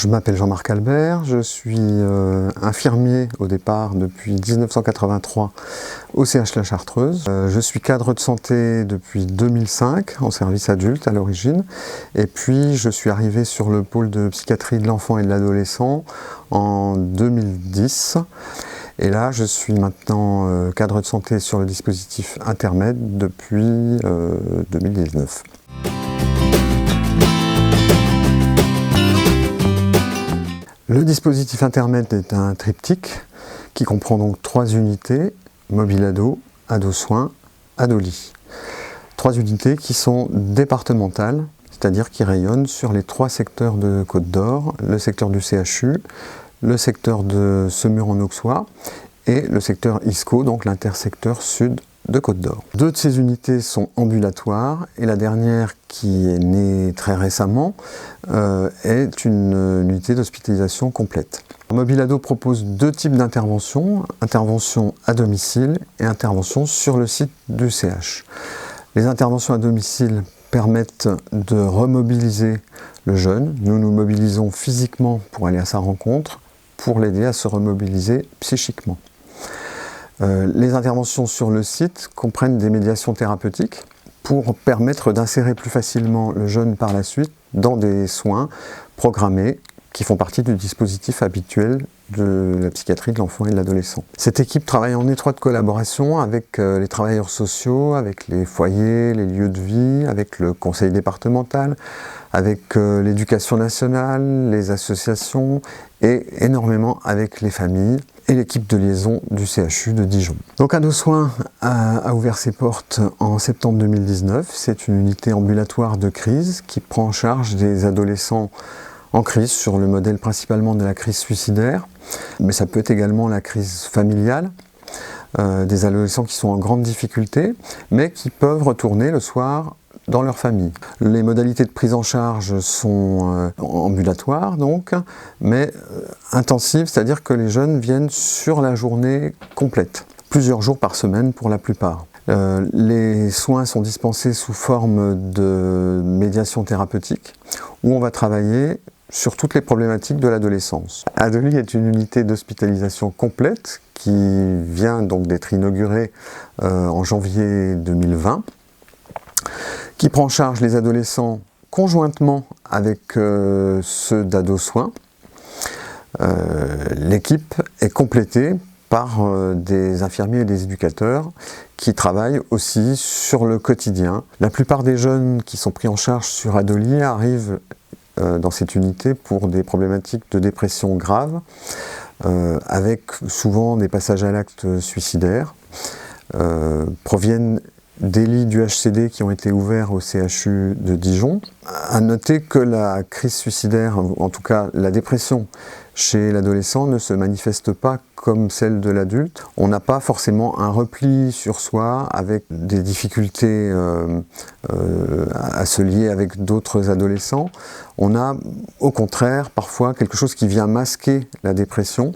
je m'appelle Jean-Marc Albert, je suis infirmier au départ depuis 1983 au CH La Chartreuse. Je suis cadre de santé depuis 2005 en service adulte à l'origine, et puis je suis arrivé sur le pôle de psychiatrie de l'enfant et de l'adolescent en 2010. Et là, je suis maintenant cadre de santé sur le dispositif Intermed depuis 2019. Le dispositif Intermed est un triptyque qui comprend donc 3 unités, mobile ado, ado soins, ado lit. 3 unités qui sont départementales, c'est-à-dire qui rayonnent sur les 3 secteurs de Côte d'Or, le secteur du CHU, le secteur de Semur en Auxois et le secteur ISCO, donc l'intersecteur sud de Côte d'Or. 2 de ces unités sont ambulatoires et la dernière, qui est née très récemment, est une unité d'hospitalisation complète. Mobile Ado propose 2 types d'interventions, intervention à domicile et intervention sur le site du CH. Les interventions à domicile permettent de remobiliser le jeune. Nous nous mobilisons physiquement pour aller à sa rencontre, pour l'aider à se remobiliser psychiquement. Les interventions sur le site comprennent des médiations thérapeutiques pour permettre d'insérer plus facilement le jeune par la suite dans des soins programmés qui font partie du dispositif habituel de la psychiatrie de l'enfant et de l'adolescent. Cette équipe travaille en étroite collaboration avec les travailleurs sociaux, avec les foyers, les lieux de vie, avec le conseil départemental, avec l'éducation nationale, les associations et énormément avec les familles et l'équipe de liaison du CHU de Dijon. Donc Ado Soins a ouvert ses portes en septembre 2019. C'est une unité ambulatoire de crise qui prend en charge des adolescents en crise sur le modèle principalement de la crise suicidaire, mais ça peut être également la crise familiale, des adolescents qui sont en grande difficulté, mais qui peuvent retourner le soir dans leur famille. Les modalités de prise en charge sont ambulatoires donc, mais intensives, c'est-à-dire que les jeunes viennent sur la journée complète, plusieurs jours par semaine pour la plupart. Les soins sont dispensés sous forme de médiation thérapeutique, où on va travailler sur toutes les problématiques de l'adolescence. Ado Lit est une unité d'hospitalisation complète qui vient donc d'être inaugurée en janvier 2020, qui prend en charge les adolescents conjointement avec ceux d'Ado Soins. L'équipe est complétée par des infirmiers et des éducateurs qui travaillent aussi sur le quotidien. La plupart des jeunes qui sont pris en charge sur Ado Lit arrivent dans cette unité pour des problématiques de dépression grave, avec souvent des passages à l'acte suicidaire, proviennent des lits du HCD qui ont été ouverts au CHU de Dijon. À noter que la crise suicidaire, en tout cas la dépression chez l'adolescent, ne se manifeste pas comme celle de l'adulte. On n'a pas forcément un repli sur soi avec des difficultés à se lier avec d'autres adolescents. On a au contraire parfois quelque chose qui vient masquer la dépression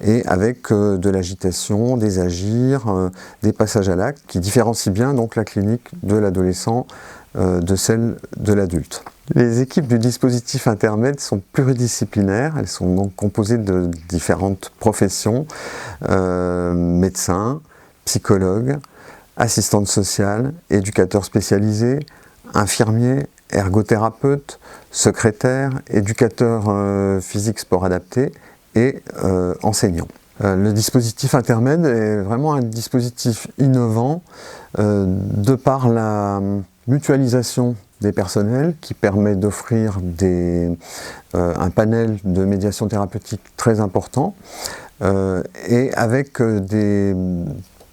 et avec de l'agitation, des agirs, des passages à l'acte qui différencient bien donc la clinique de l'adolescent de celle de l'adulte. Les équipes du dispositif Intermed sont pluridisciplinaires, elles sont donc composées de différentes professions, médecins, psychologues, assistantes sociales, éducateurs spécialisés, infirmiers, ergothérapeutes, secrétaires, éducateurs physique sport adapté et enseignants. Le dispositif Intermed est vraiment un dispositif innovant de par la mutualisation des personnels qui permet d'offrir un panel de médiation thérapeutique très important et avec des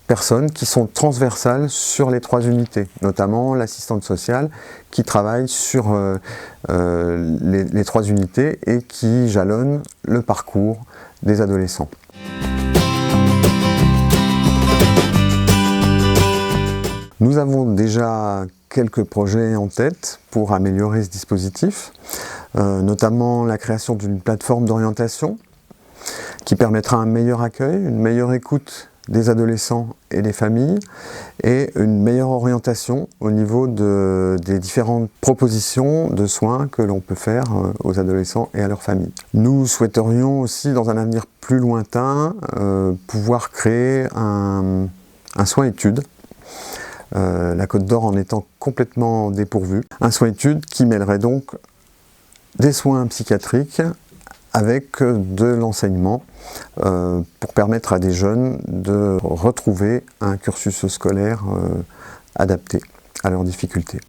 personnes qui sont transversales sur les 3 unités, notamment l'assistante sociale qui travaille sur les 3 unités et qui jalonne le parcours des adolescents. Nous avons déjà quelques projets en tête pour améliorer ce dispositif, notamment la création d'une plateforme d'orientation qui permettra un meilleur accueil, une meilleure écoute des adolescents et des familles, et une meilleure orientation au niveau des différentes propositions de soins que l'on peut faire aux adolescents et à leurs familles. Nous souhaiterions aussi, dans un avenir plus lointain, pouvoir créer un soin-étude, la Côte d'Or en étant complètement dépourvue. Un soin-étude qui mêlerait donc des soins psychiatriques avec de l'enseignement pour permettre à des jeunes de retrouver un cursus scolaire adapté à leurs difficultés.